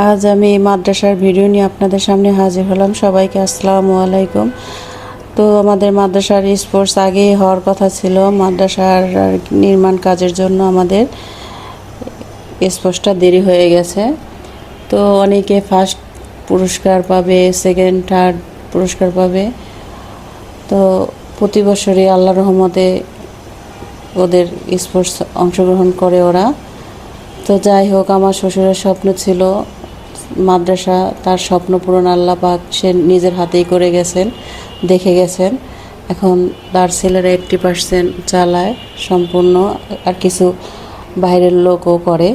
আজ আমি মাদ্রাসার ভিডিও নিয়ে আপনাদের সামনে হাজির হলাম। সবাইকে আসসালামু আলাইকুম। তো আমাদের মাদ্রাসার স্পোর্টস আগেই হওয়ার কথা ছিল। মাদ্রাসার নির্মাণ কাজের জন্য আমাদের স্পোর্টসটা দেরি হয়ে গেছে। তো অনেকে ফার্স্ট পুরস্কার পাবে, সেকেন্ড থার্ড পুরস্কার পাবে। তো প্রতি বছরই আল্লাহর রহমতে ওদের স্পোর্টস অংশগ্রহণ করে ওরা। তো যাই হোক, আমার শ্বশুরের স্বপ্ন ছিল মাদ্রাসা, তার স্বপ্ন পূরণ আল্লাহ পাক সে নিজের হাতেই করে গেছেন, দেখে গেছেন। এখন তার ছেলেরা 80% চালায় সম্পূর্ণ, আর কিছু বাইরের লোকও করে।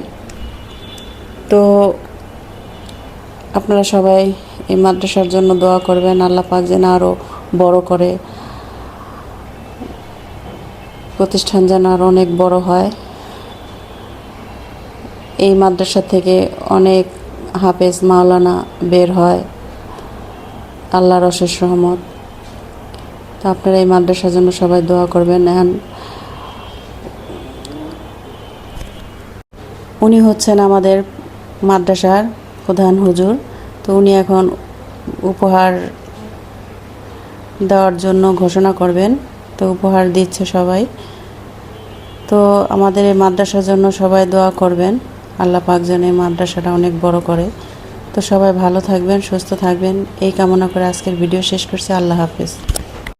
তো আপনারা সবাই এই মাদ্রাসার জন্য দোয়া করবেন, আল্লাহ পাক যেন আরও বড় করে, প্রতিষ্ঠান যেন আরও অনেক বড় হয়। এই মাদ্রাসা থেকে অনেক হাফেজ মাওলানা বের হয়, আল্লাহর অশেষ রহমত। তো আপনারা এই মাদ্রাসার জন্য সবাই দোয়া করবেন। এখন উনি হচ্ছেন আমাদের মাদ্রাসার প্রধান হুজুর। তো উনি এখন উপহার দেওয়ার জন্য ঘোষণা করবেন। তো উপহার দিচ্ছে সবাই। তো আমাদের এই মাদ্রাসার জন্য সবাই দোয়া করবেন, আল্লাহ পাক যেন এই মাদ্রাসাটা অনেক বড় করে। তো সবাই ভালো থাকবেন, সুস্থ থাকবেন, এই কামনা করে আজকের ভিডিও শেষ করছি। আল্লাহ হাফেজ।